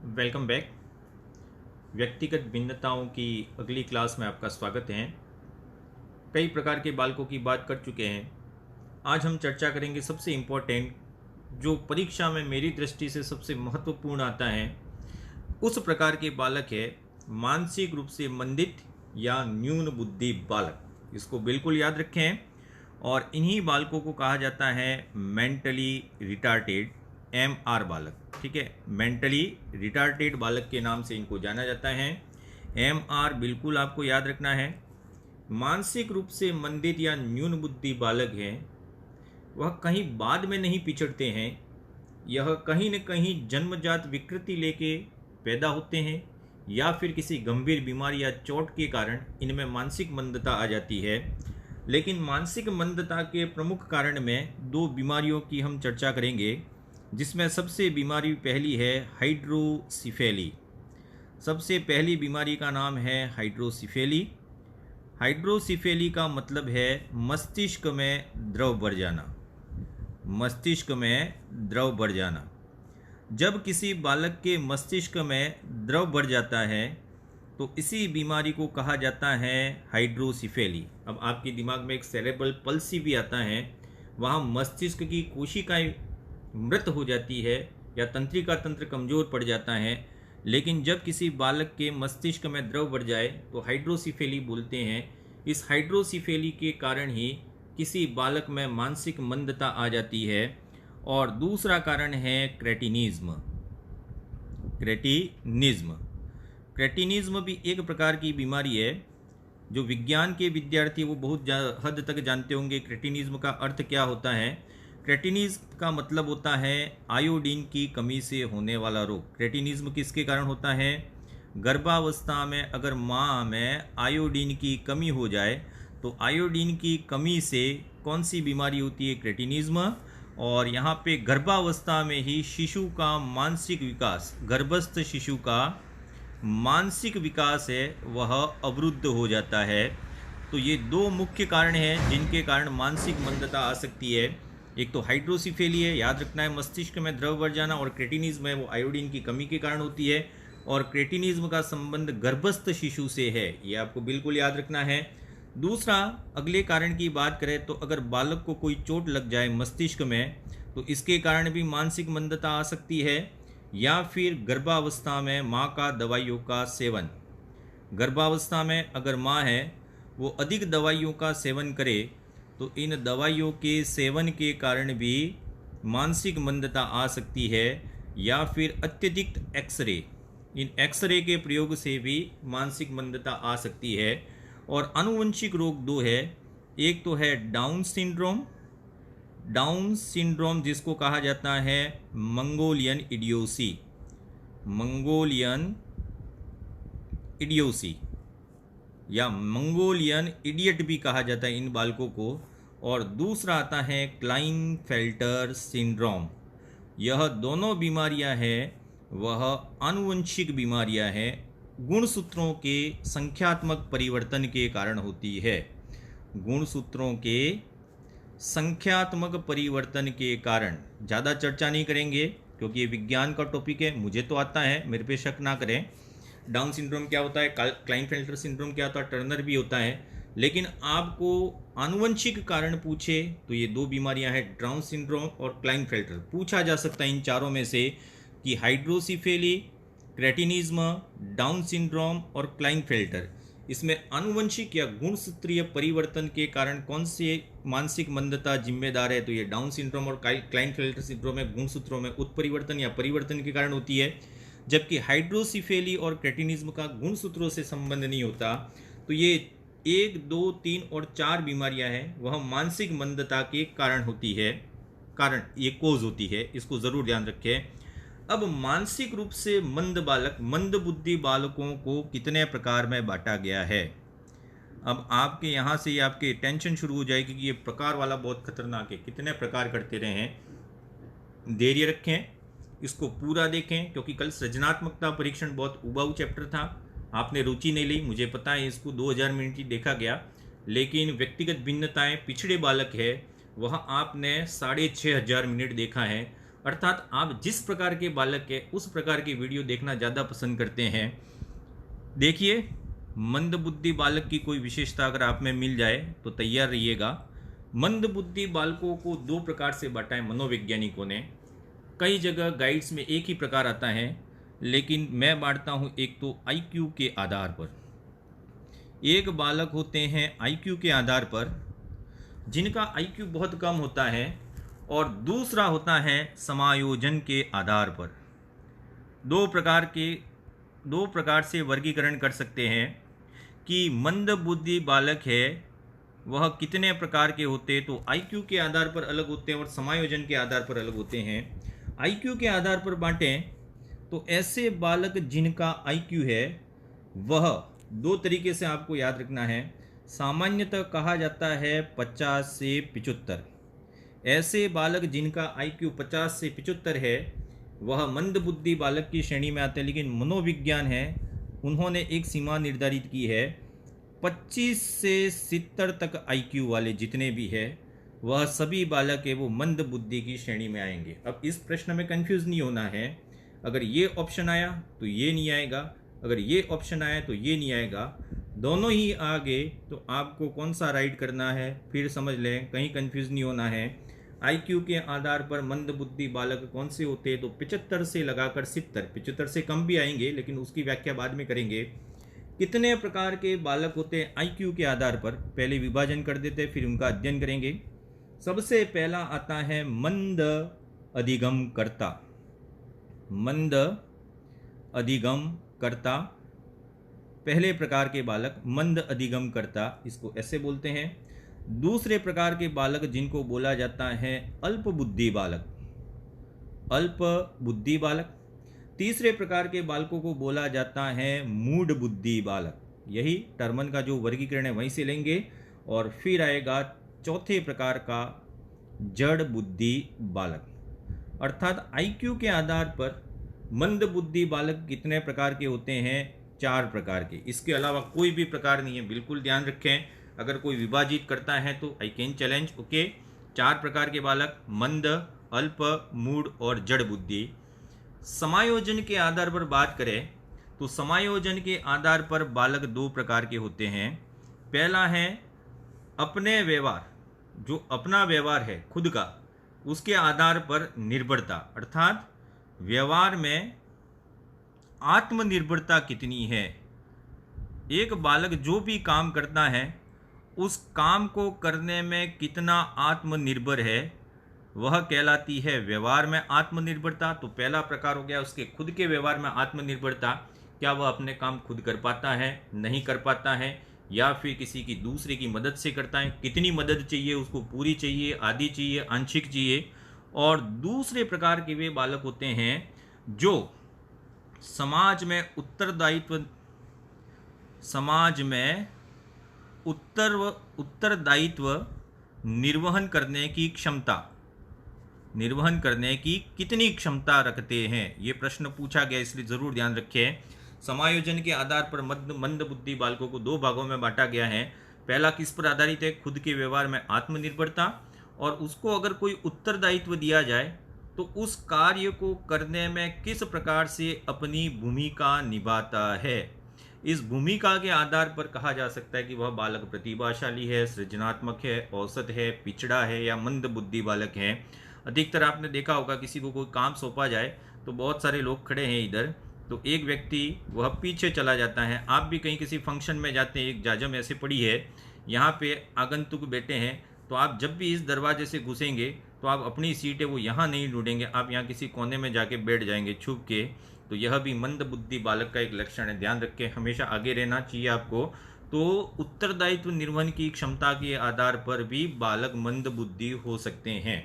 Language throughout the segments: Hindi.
Welcome back. व्यक्तिगत भिन्नताओं की अगली क्लास में आपका स्वागत है। कई प्रकार के बालकों की बात कर चुके हैं। आज हम चर्चा करेंगे सबसे इम्पोर्टेंट, जो परीक्षा में मेरी दृष्टि से सबसे महत्वपूर्ण आता है, उस प्रकार के बालक है मानसिक रूप से मंदित या न्यून बुद्धि बालक। इसको बिल्कुल याद रखें। और इन्हीं बालकों को कहा जाता है मेंटली रिटार्टेड, MR बालक। ठीक है, मेंटली रिटार्टेड बालक के नाम से इनको जाना जाता है। MR बिल्कुल आपको याद रखना है। मानसिक रूप से मंदित या न्यून बुद्धि बालक है, वह कहीं बाद में नहीं पिछड़ते हैं। यह कहीं न कहीं जन्मजात विकृति लेके पैदा होते हैं या फिर किसी गंभीर बीमारी या चोट के कारण इनमें मानसिक मंदता आ जाती है। लेकिन मानसिक मंदता के प्रमुख कारण में दो बीमारियों की हम चर्चा करेंगे, जिसमें सबसे बीमारी पहली है हाइड्रोसिफेली। सबसे पहली बीमारी का नाम है हाइड्रोसिफेली। हाइड्रोसिफेली का मतलब है मस्तिष्क में द्रव बढ़ जाना। मस्तिष्क में द्रव बढ़ जाना। जब किसी बालक के मस्तिष्क में द्रव बढ़ जाता है तो इसी बीमारी को कहा जाता है हाइड्रोसिफेली। अब आपके दिमाग में एक सेरेब्रल पल्सी भी आता है, वहाँ मस्तिष्क की कोशिकाएं मृत हो जाती है या तंत्रिका तंत्र कमज़ोर पड़ जाता है। लेकिन जब किसी बालक के मस्तिष्क में द्रव बढ़ जाए तो हाइड्रोसिफेली बोलते हैं। इस हाइड्रोसिफेली के कारण ही किसी बालक में मानसिक मंदता आ जाती है। और दूसरा कारण है क्रेटिनिज्म। क्रेटिनिज्म क्रेटिनिज्म भी एक प्रकार की बीमारी है। जो विज्ञान के विद्यार्थी वो बहुत हद तक जानते होंगे क्रेटिनिज्म का अर्थ क्या होता है। क्रेटिनिज्म का मतलब होता है आयोडीन की कमी से होने वाला रोग। क्रेटिनिज्म किसके कारण होता है? गर्भावस्था में अगर माँ में आयोडीन की कमी हो जाए तो आयोडीन की कमी से कौन सी बीमारी होती है? क्रेटिनिज्म। और यहाँ पे गर्भावस्था में ही शिशु का मानसिक विकास, गर्भस्थ शिशु का मानसिक विकास है वह अवरुद्ध हो जाता है। तो ये दो मुख्य कारण हैं जिनके कारण मानसिक मंदता आ सकती है। एक तो हाइड्रोसिफेली है, याद रखना है, मस्तिष्क में द्रव बढ़ जाना। और क्रेटिनिज्म है, वो आयोडीन की कमी के कारण होती है। और क्रेटिनिज्म का संबंध गर्भस्थ शिशु से है, ये आपको बिल्कुल याद रखना है। दूसरा, अगले कारण की बात करें तो अगर बालक को कोई चोट लग जाए मस्तिष्क में तो इसके कारण भी मानसिक मंदता आ सकती है। या फिर गर्भावस्था में माँ का दवाइयों का सेवन। गर्भावस्था में अगर माँ है वो अधिक दवाइयों का सेवन करे तो इन दवाइयों के सेवन के कारण भी मानसिक मंदता आ सकती है। या फिर अत्यधिक एक्सरे, इन एक्सरे के प्रयोग से भी मानसिक मंदता आ सकती है। और आनुवंशिक रोग दो है, एक तो है डाउन सिंड्रोम। डाउन सिंड्रोम जिसको कहा जाता है मंगोलियन इडियोसी। मंगोलियन इडियोसी या मंगोलियन इडियट भी कहा जाता है इन बालकों को। और दूसरा आता है क्लाइनफेल्टर सिंड्रोम। यह दोनों बीमारियां हैं वह आनुवंशिक बीमारियां हैं, गुणसूत्रों के संख्यात्मक परिवर्तन के कारण होती है। गुणसूत्रों के संख्यात्मक परिवर्तन के कारण ज़्यादा चर्चा नहीं करेंगे क्योंकि ये विज्ञान का टॉपिक है, मुझे तो आता है, मेरे पे शक ना करें। डाउन सिंड्रोम क्या होता है, क्लाइनफेल्टर सिंड्रोम क्या होता है, टर्नर भी होता है। लेकिन आपको आनुवंशिक कारण पूछे तो ये दो बीमारियां हैं, डाउन सिंड्रोम और क्लाइनफेल्टर। पूछा जा सकता है इन चारों में से कि हाइड्रोसिफेली, क्रेटिनिज्म, डाउन सिंड्रोम और क्लाइनफेल्टर, इसमें आनुवंशिक या गुणसूत्रीय परिवर्तन के कारण कौन से मानसिक मंदता जिम्मेदार है? तो ये डाउन सिंड्रोम और क्लाइनफेल्टर सिंड्रोम में गुणसूत्रों में उत्परिवर्तन या परिवर्तन के कारण होती है। जबकि हाइड्रोसिफेली और क्रेटिनिज्म का गुणसूत्रों से संबंध नहीं होता। तो ये 1, 2, 3 और 4 बीमारियां हैं वह मानसिक मंदता के कारण होती है, कारण ये कोज होती है, इसको ज़रूर ध्यान रखें। अब मानसिक रूप से मंद बालक, मंद बुद्धि बालकों को कितने प्रकार में बांटा गया है? अब आपके यहाँ से ही आपके टेंशन शुरू हो जाएगी कि ये प्रकार वाला बहुत खतरनाक है, कितने प्रकार करते रहे हैं। धैर्य रखें, इसको पूरा देखें क्योंकि कल सृजनात्मकता परीक्षण बहुत उबाऊ चैप्टर था, आपने रुचि नहीं ली, मुझे पता है, इसको 2000 मिनट ही देखा गया। लेकिन व्यक्तिगत भिन्नताएं, पिछड़े बालक है, वह आपने 6500 मिनट देखा है। अर्थात आप जिस प्रकार के बालक के उस प्रकार की वीडियो देखना ज़्यादा पसंद करते हैं। देखिए, मंदबुद्धि बालक की कोई विशेषता अगर आप में मिल जाए तो तैयार रहिएगा। मंदबुद्धि बालकों को दो प्रकार से बांटा है मनोवैज्ञानिकों ने। कई जगह गाइड्स में एक ही प्रकार आता है, लेकिन मैं बांटता हूँ एक तो आईक्यू के आधार पर। एक बालक होते हैं आईक्यू के आधार पर जिनका आईक्यू बहुत कम होता है, और दूसरा होता है समायोजन के आधार पर। दो प्रकार से वर्गीकरण कर सकते हैं कि मंदबुद्धि बालक है वह कितने प्रकार के होते, तो आईक्यू के आधार पर अलग होते हैं और समायोजन के आधार पर अलग होते हैं। आईक्यू के आधार पर बांटें तो ऐसे बालक जिनका आईक्यू है वह दो तरीके से आपको याद रखना है। सामान्यतः कहा जाता है 50 से 75। ऐसे बालक जिनका आईक्यू 50 से 75 है वह मंदबुद्धि बालक की श्रेणी में आते हैं, लेकिन मनोविज्ञान है उन्होंने एक सीमा निर्धारित की है 25 से 70 तक आईक्यू वाले जितने भी है वह सभी बालक है वो मंदबुद्धि की श्रेणी में आएंगे। अब इस प्रश्न में कंफ्यूज नहीं होना है। अगर ये ऑप्शन आया तो ये नहीं आएगा, अगर ये ऑप्शन आया तो ये नहीं आएगा, दोनों ही आ गए तो आपको कौन सा राइट करना है फिर समझ लें, कहीं कंफ्यूज नहीं होना है। आईक्यू के आधार पर मंदबुद्धि बालक कौन से होते हैं, तो 75 से लगाकर 70, 75 से कम भी आएंगे लेकिन उसकी व्याख्या बाद में करेंगे। कितने प्रकार के बालक होते हैं आईक्यू के आधार पर, पहले विभाजन कर देते हैं फिर उनका अध्ययन करेंगे। सबसे पहला आता है मंद अधिगम कर्ता। मंद अधिगम कर्ता, पहले प्रकार के बालक मंद अधिगम कर्ता, इसको ऐसे बोलते हैं। दूसरे प्रकार के बालक जिनको बोला जाता है अल्प बुद्धि बालक, अल्प बुद्धि बालक। तीसरे प्रकार के बालकों को बोला जाता है मूढ़ बुद्धि बालक। यही टर्मन का जो वर्गीकरण है वहीं से लेंगे। और फिर आएगा चौथे प्रकार का जड़ बुद्धि बालक। अर्थात आईक्यू के आधार पर मंद बुद्धि बालक कितने प्रकार के होते हैं, 4 प्रकार के, इसके अलावा कोई भी प्रकार नहीं है, बिल्कुल ध्यान रखें। अगर कोई विभाजित करता है तो आई कैन चैलेंज। ओके, 4 प्रकार के बालक मंद, अल्प, मूढ़ और जड़ बुद्धि। समायोजन के आधार पर बात करें तो समायोजन के आधार पर बालक 2 प्रकार के होते हैं। पहला है अपने व्यवहार, जो अपना व्यवहार है खुद का उसके आधार पर निर्भरता, अर्थात व्यवहार में आत्मनिर्भरता कितनी है। एक बालक जो भी काम करता है उस काम को करने में कितना आत्मनिर्भर है वह कहलाती है व्यवहार में आत्मनिर्भरता। तो पहला प्रकार हो गया उसके खुद के व्यवहार में आत्मनिर्भरता, क्या वह अपने काम खुद कर पाता है, नहीं कर पाता है, या फिर किसी की दूसरे की मदद से करता है, कितनी मदद चाहिए उसको, पूरी चाहिए, आधी चाहिए, आंशिक चाहिए। और दूसरे प्रकार के वे बालक होते हैं जो समाज में उत्तरदायित्व निर्वहन करने की कितनी क्षमता रखते हैं, ये प्रश्न पूछा गया, इसलिए जरूर ध्यान रखें। समायोजन के आधार पर मंदबुद्धि बालकों को 2 भागों में बांटा गया है। पहला किस पर आधारित है, खुद के व्यवहार में आत्मनिर्भरता, और उसको अगर कोई उत्तरदायित्व दिया जाए तो उस कार्य को करने में किस प्रकार से अपनी भूमिका निभाता है। इस भूमिका के आधार पर कहा जा सकता है कि वह बालक प्रतिभाशाली है, सृजनात्मक है, औसत है, पिछड़ा है या मंदबुद्धि बालक है। अधिकतर आपने देखा होगा किसी को कोई काम सौंपा जाए तो बहुत सारे लोग खड़े हैं इधर, तो एक व्यक्ति वह पीछे चला जाता है। आप भी कहीं किसी फंक्शन में जाते हैं, एक जाजम ऐसे पड़ी है, यहाँ पे आगंतुक बैठे हैं, तो आप जब भी इस दरवाजे से घुसेंगे तो आप अपनी सीट है वो यहाँ नहीं ढूंढेंगे, आप यहाँ किसी कोने में जाके बैठ जाएंगे छुप के। तो यह भी मंदबुद्धि बालक का एक लक्षण है, ध्यान रखें, हमेशा आगे रहना चाहिए आपको। तो उत्तरदायित्व निर्वहन की क्षमता के आधार पर भी बालक मंदबुद्धि हो सकते हैं।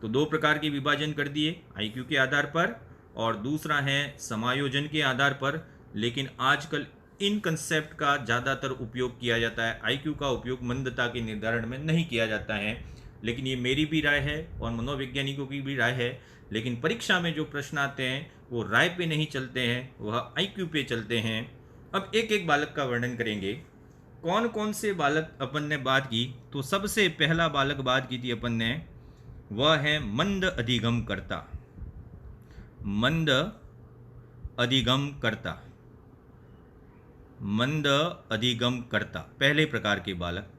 तो 2 प्रकार के विभाजन कर दिए, आईक्यू के आधार पर और दूसरा है समायोजन के आधार पर। लेकिन आजकल इन कंसेप्ट का ज़्यादातर उपयोग किया जाता है, आईक्यू का उपयोग मंदता के निर्धारण में नहीं किया जाता है। लेकिन ये मेरी भी राय है और मनोवैज्ञानिकों की भी राय है। लेकिन परीक्षा में जो प्रश्न आते हैं वो राय पे नहीं चलते हैं, वह आईक्यू पे चलते हैं। अब एक एक बालक का वर्णन करेंगे। कौन कौन से बालक अपन ने बात की, तो सबसे पहला बालक बात की थी अपन ने, वह है मंद अधिगम कर्ता। मंद अधिगम करता, मंद अधिगम करता, पहले प्रकार के बालक।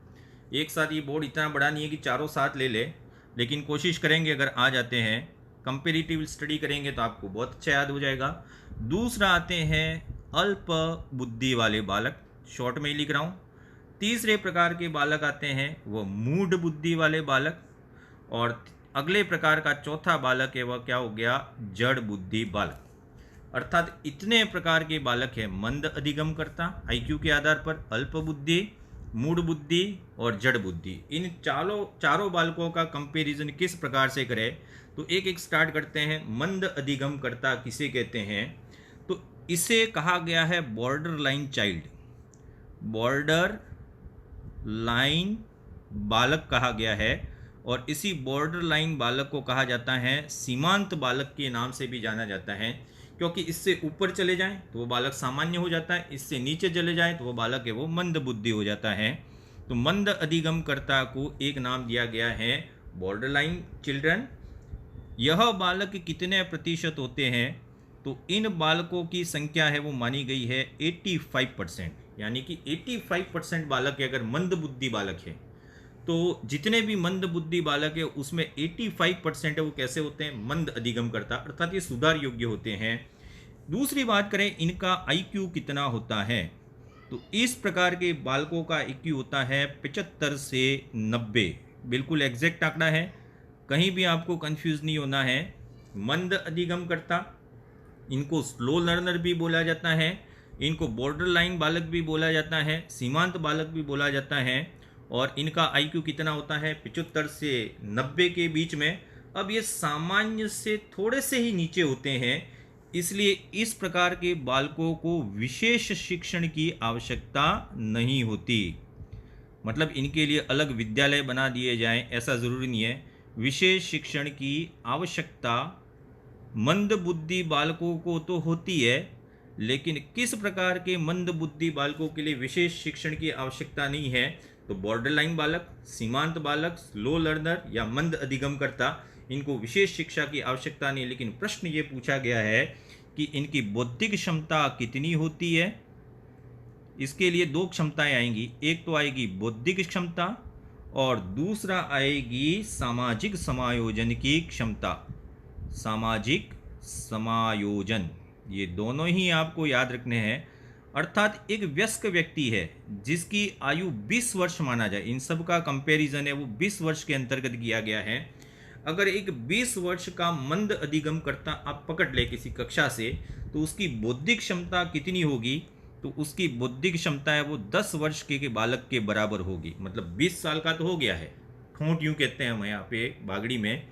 एक साथ ये बोर्ड इतना बड़ा नहीं है कि चारों साथ ले ले, लेकिन कोशिश करेंगे अगर आ जाते हैं, कंपेरेटिव स्टडी करेंगे तो आपको बहुत अच्छा याद हो जाएगा। दूसरा आते हैं अल्प बुद्धि वाले बालक, शॉर्ट में ही लिख रहा हूँ। तीसरे प्रकार के बालक आते हैं वो मूढ़ बुद्धि वाले बालक, और अगले प्रकार का चौथा बालक है वह क्या हो गया, जड़ बुद्धि बालक। अर्थात इतने प्रकार के बालक हैं, मंद अधिगम करता आईक्यू के आधार पर, अल्प बुद्धि, मूढ़ बुद्धि और जड़ बुद्धि। इन चारों बालकों का कंपैरिजन किस प्रकार से करें, तो एक एक स्टार्ट करते हैं। मंद अधिगम करता किसे कहते हैं, तो इसे कहा गया है border line child, border line बालक कहा गया है। और इसी बॉर्डर लाइन बालक को कहा जाता है सीमांत बालक के नाम से भी जाना जाता है, क्योंकि इससे ऊपर चले जाएं तो वो बालक सामान्य हो जाता है, इससे नीचे चले जाएं तो वो बालक है वो मंद बुद्धि हो जाता है। तो मंद अधिगम कर्ता को एक नाम दिया गया है बॉर्डर लाइन चिल्ड्रन। यह बालक कितने प्रतिशत होते हैं, तो इन बालकों की संख्या है वो मानी गई है 85%, यानी कि 85% बालक है अगर मंद बुद्धि बालक है, तो जितने भी मंद बुद्धि बालक है उसमें 85% है वो कैसे होते हैं, मंद अधिगम करता, अर्थात ये सुधार योग्य होते हैं। दूसरी बात करें इनका आईक्यू कितना होता है, तो इस प्रकार के बालकों का आईक्यू होता है 75 से 90, बिल्कुल एग्जैक्ट आंकड़ा है, कहीं भी आपको कंफ्यूज नहीं होना है। मंद अधिगम करता, इनको स्लो लर्नर भी बोला जाता है, इनको बॉर्डर लाइन बालक भी बोला जाता है, सीमांत बालक भी बोला जाता है, और इनका आईक्यू कितना होता है 75 से 90 के बीच में। अब ये सामान्य से थोड़े से ही नीचे होते हैं, इसलिए इस प्रकार के बालकों को विशेष शिक्षण की आवश्यकता नहीं होती, मतलब इनके लिए अलग विद्यालय बना दिए जाएं ऐसा ज़रूरी नहीं है। विशेष शिक्षण की आवश्यकता मंद बुद्धि बालकों को तो होती है, लेकिन किस प्रकार के मंद बुद्धि बालकों के लिए विशेष शिक्षण की आवश्यकता नहीं है, तो बॉर्डर लाइन बालक, सीमांत बालक, स्लो लर्नर या मंद अधिगम करता, इनको विशेष शिक्षा की आवश्यकता नहीं। लेकिन प्रश्न ये पूछा गया है कि इनकी बौद्धिक क्षमता कितनी होती है। इसके लिए दो क्षमताएं आएंगी, एक तो आएगी बौद्धिक क्षमता और दूसरा आएगी सामाजिक समायोजन की क्षमता। सामाजिक समायोजन, ये दोनों ही आपको याद रखने हैं। अर्थात एक वयस्क व्यक्ति है जिसकी आयु 20 वर्ष माना जाए, इन सब का कंपैरिजन है वो 20 वर्ष के अंतर्गत किया गया है। अगर एक 20 वर्ष का मंद अधिगम करता आप पकड़ ले किसी कक्षा से, तो उसकी बौद्धिक क्षमता कितनी होगी, तो उसकी बौद्धिक क्षमता है वो 10 वर्ष के बालक के बराबर होगी। मतलब 20 साल का तो हो गया है, ठोंठ यूँ कहते हैं हम यहाँ पे बागड़ी में,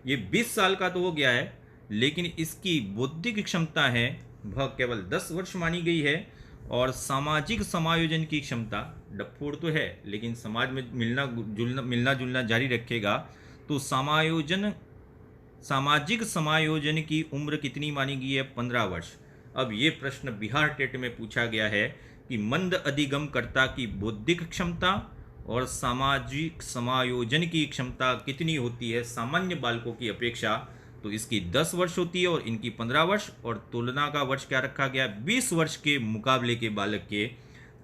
ये 20 साल का तो हो गया है, लेकिन इसकी बौद्धिक क्षमता है वह केवल 10 वर्ष मानी गई है। और सामाजिक समायोजन की क्षमता, डफोड़ तो है लेकिन समाज में मिलना जुलना जारी रखेगा, तो सामाजिक समायोजन की उम्र कितनी मानी गई है, 15 वर्ष। अब ये प्रश्न बिहार टेट में पूछा गया है कि मंद अधिगम कर्ता की बौद्धिक क्षमता और सामाजिक समायोजन की क्षमता कितनी होती है सामान्य बालकों की अपेक्षा, तो इसकी 10 वर्ष होती है और इनकी 15 वर्ष, और तुलना का वर्ष क्या रखा गया 20 वर्ष के मुकाबले के बालक के।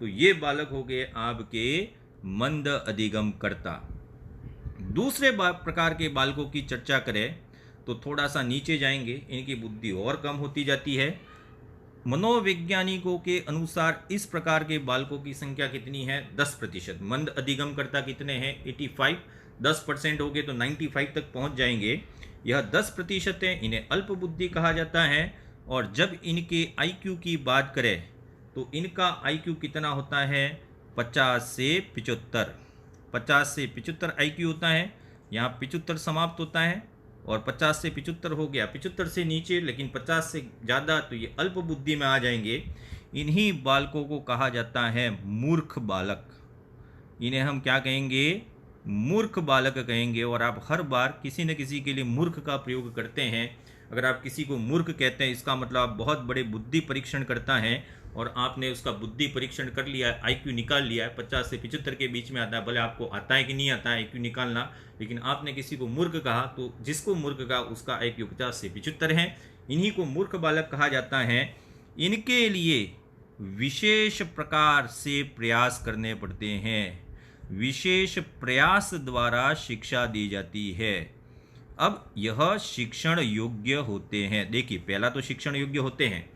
तो ये बालक हो गए आपके मंद अधिगम करता। दूसरे प्रकार के बालकों की चर्चा करें तो थोड़ा सा नीचे जाएंगे, इनकी बुद्धि और कम होती जाती है। मनोवैज्ञानिकों के अनुसार इस प्रकार के बालकों की संख्या कितनी है, 10%। मंद अधिगम करता कितने हैं 85, 10% हो गए तो 95 तक पहुंच जाएंगे। यह 10% है, इन्हें अल्प बुद्धि कहा जाता है। और जब इनके आईक्यू की बात करें तो इनका आईक्यू कितना होता है 50 से 75, 50 से 75 आईक्यू होता है। यहाँ 75 समाप्त होता है और 50 से 75 हो गया, 75 से नीचे लेकिन 50 से ज़्यादा तो ये अल्प बुद्धि में आ जाएंगे। इन्हीं बालकों को कहा जाता है मूर्ख बालक, इन्हें हम क्या कहेंगे, मूर्ख बालक कहेंगे। और आप हर बार किसी न किसी के लिए मूर्ख का प्रयोग करते हैं। अगर आप किसी को मूर्ख कहते हैं इसका मतलब आप बहुत बड़े बुद्धि परीक्षण करता है और आपने उसका बुद्धि परीक्षण कर लिया है, आईक्यू निकाल लिया है, 50 से 75 के बीच में आता है। भले आपको आता है कि नहीं आता है आईक्यू निकालना, लेकिन आपने किसी को मूर्ख कहा तो जिसको मूर्ख कहा उसका आईक्यू 50 से 75 है। इन्हीं को मूर्ख बालक कहा जाता है। इनके लिए विशेष प्रकार से प्रयास करने पड़ते हैं, विशेष प्रयास द्वारा शिक्षा दी जाती है। अब यह शिक्षण योग्य होते हैं। देखिए, पहला तो शिक्षण योग्य होते हैं,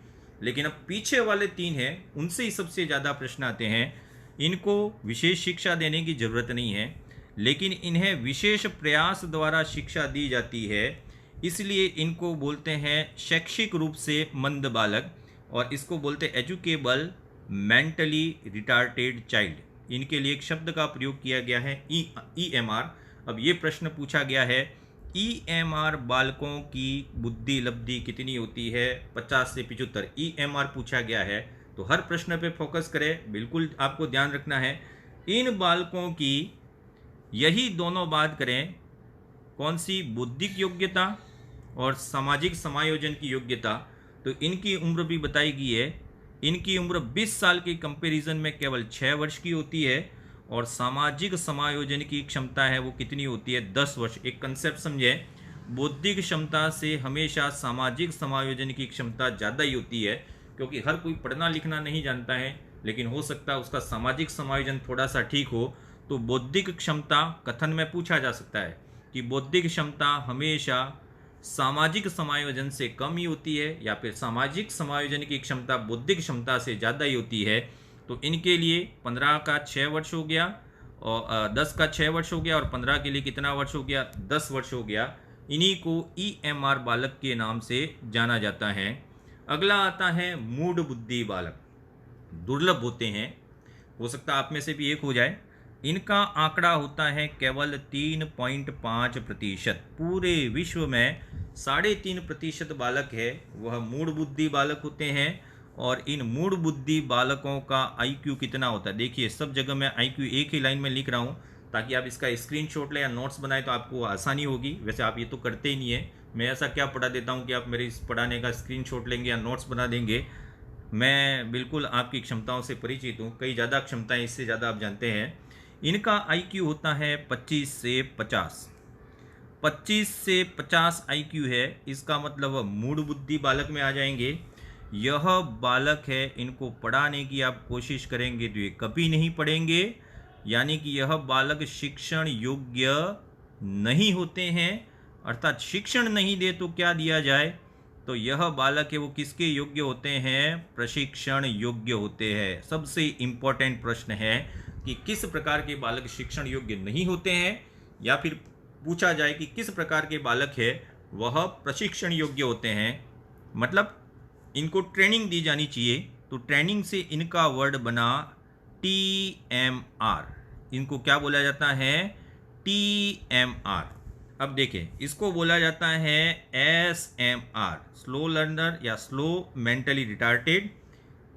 लेकिन अब पीछे वाले 3 हैं, उनसे ही सबसे ज़्यादा प्रश्न आते हैं। इनको विशेष शिक्षा देने की ज़रूरत नहीं है, लेकिन इन्हें विशेष प्रयास द्वारा शिक्षा दी जाती है, इसलिए इनको बोलते हैं शैक्षिक रूप से मंद बालक, और इसको बोलते हैं एजुकेबल मेंटली रिटार्टेड चाइल्ड। इनके लिए एक शब्द का प्रयोग किया गया है EMR। अब ये प्रश्न पूछा गया है, EMR बालकों की बुद्धि लब्धि कितनी होती है? 50 से 75 EMR पूछा गया है। तो हर प्रश्न पे फोकस करें, बिल्कुल आपको ध्यान रखना है। इन बालकों की यही दोनों बात करें, कौन सी? बौद्धिक योग्यता और सामाजिक समायोजन की योग्यता। तो इनकी उम्र भी बताई गई है। इनकी उम्र 20 साल के कंपैरिजन में केवल 6 वर्ष की होती है, और सामाजिक समायोजन की क्षमता है वो कितनी होती है? 10 वर्ष। एक कंसेप्ट समझे, बौद्धिक क्षमता से हमेशा सामाजिक समायोजन की क्षमता ज़्यादा ही होती है, क्योंकि हर कोई पढ़ना लिखना नहीं जानता है, लेकिन हो सकता है उसका सामाजिक समायोजन थोड़ा सा ठीक हो। तो बौद्धिक क्षमता कथन में पूछा जा सकता है कि बौद्धिक क्षमता हमेशा सामाजिक समायोजन से कम ही होती है, या फिर सामाजिक समायोजन की क्षमता बौद्धिक क्षमता से ज़्यादा ही होती है। तो इनके लिए 15 का 6 वर्ष हो गया, और 10 का 6 वर्ष हो गया, और 15 के लिए कितना वर्ष हो गया? 10 वर्ष हो गया। इन्हीं को EMR बालक के नाम से जाना जाता है। अगला आता है मूढ़ बुद्धि बालक। दुर्लभ होते हैं, हो सकता है आप में से भी एक हो जाए। इनका आंकड़ा होता है केवल 3.5%। पूरे विश्व में 3.5% बालक है वह मूढ़ बुद्धि बालक होते हैं। और इन मूढ़ बुद्धि बालकों का IQ कितना होता है? देखिए, सब जगह मैं IQ एक ही लाइन में लिख रहा हूँ, ताकि आप इसका स्क्रीनशॉट लें या नोट्स बनाए तो आपको आसानी होगी। वैसे आप ये तो करते ही नहीं है, मैं ऐसा क्या पढ़ा देता हूँ कि आप मेरे इस पढ़ाने का स्क्रीनशॉट लेंगे या नोट्स बना देंगे। मैं बिल्कुल आपकी क्षमताओं से परिचित हूँ, कई ज़्यादा क्षमताएं, इससे ज़्यादा आप जानते हैं। इनका IQ होता है 25 से 50। 25 से 50 IQ है, इसका मतलब वह मूढ़ बुद्धि बालक में आ जाएंगे। यह बालक है, इनको पढ़ाने की आप कोशिश करेंगे तो ये कभी नहीं पढ़ेंगे, यानी कि यह बालक शिक्षण योग्य नहीं होते हैं। अर्थात शिक्षण नहीं दे तो क्या दिया जाए? तो यह बालक है वो किसके योग्य होते हैं? प्रशिक्षण योग्य होते हैं। सबसे इम्पोर्टेंट प्रश्न है कि किस प्रकार के बालक शिक्षण योग्य नहीं होते हैं, या फिर पूछा जाए कि किस प्रकार के बालक है वह प्रशिक्षण योग्य होते हैं। मतलब इनको ट्रेनिंग दी जानी चाहिए। तो ट्रेनिंग से इनका वर्ड बना TMR। इनको क्या बोला जाता है? TMR। अब देखें, इसको बोला जाता है SMR, स्लो लर्नर या स्लो मेंटली रिटार्टेड।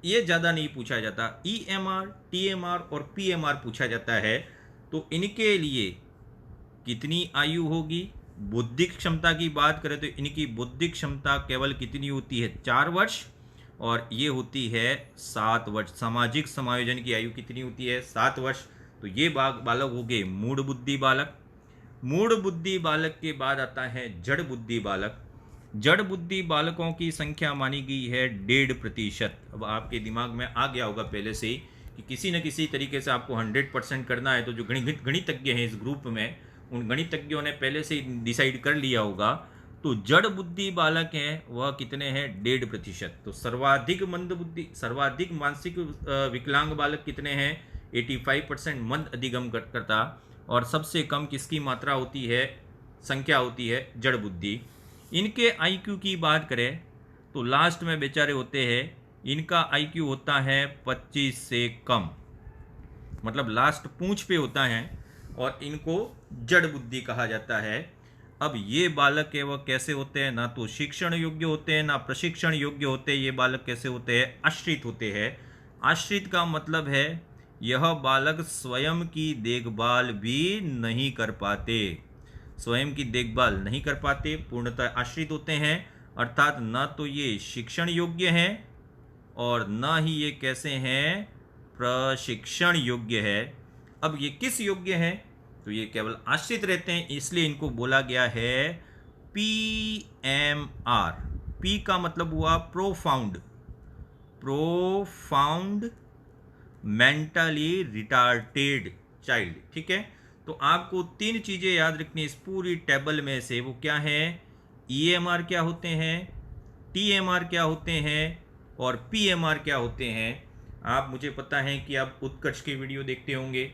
ये ज़्यादा नहीं पूछा जाता। EMR, TMR और PMR पूछा जाता है। तो इनके लिए कितनी आयु होगी? बौद्धिक क्षमता की बात करें तो इनकी बौद्धिक क्षमता केवल कितनी होती है? 4 वर्ष, और ये होती है 7 वर्ष। सामाजिक समायोजन की आयु कितनी होती है? 7 वर्ष। तो ये बालक हो गए मूढ़ बुद्धि बालक। मूढ़ बुद्धि बालक के बाद आता है जड़ बुद्धि बालक। जड़ बुद्धि बालकों की संख्या मानी गई है 1.5%। अब आपके दिमाग में आ गया होगा पहले से ही कि किसी न किसी तरीके से आपको 100% करना है। तो जो गणितज्ञ हैं इस ग्रुप में, उन गणितज्ञों ने पहले से ही डिसाइड कर लिया होगा। तो जड़ बुद्धि बालक हैं वह कितने हैं? 1.5%। तो सर्वाधिक मंद बुद्धि, सर्वाधिक मानसिक विकलांग बालक कितने हैं? 85% मंद अधिगम करता। और सबसे कम किसकी मात्रा होती है? संख्या होती है जड़ बुद्धि। इनके IQ की बात करें तो लास्ट में बेचारे होते हैं, इनका IQ होता है 25 से कम, मतलब लास्ट पूंछ पे होता है, और इनको जड़ बुद्धि कहा जाता है। अब ये बालक है वह कैसे होते हैं? ना तो शिक्षण योग्य होते हैं ना प्रशिक्षण योग्य होते हैं। ये बालक कैसे होते हैं? आश्रित होते हैं। आश्रित का मतलब है यह बालक स्वयं की देखभाल भी नहीं कर पाते। स्वयं की देखभाल नहीं कर पाते, पूर्णतः आश्रित होते हैं। अर्थात न तो ये शिक्षण योग्य हैं और न ही ये कैसे हैं? प्रशिक्षण योग्य है। अब ये किस योग्य हैं? तो ये केवल आश्रित रहते हैं, इसलिए इनको बोला गया है PMR। पी का मतलब हुआ profound, profound mentally retarded child. ठीक है, तो आपको 3 चीजें याद रखनी इस पूरी टेबल में से। वो क्या है? ईएमआर क्या होते हैं, टीएमआर क्या होते हैं और पीएमआर क्या होते हैं। आप, मुझे पता है कि आप उत्कर्ष की वीडियो देखते होंगे,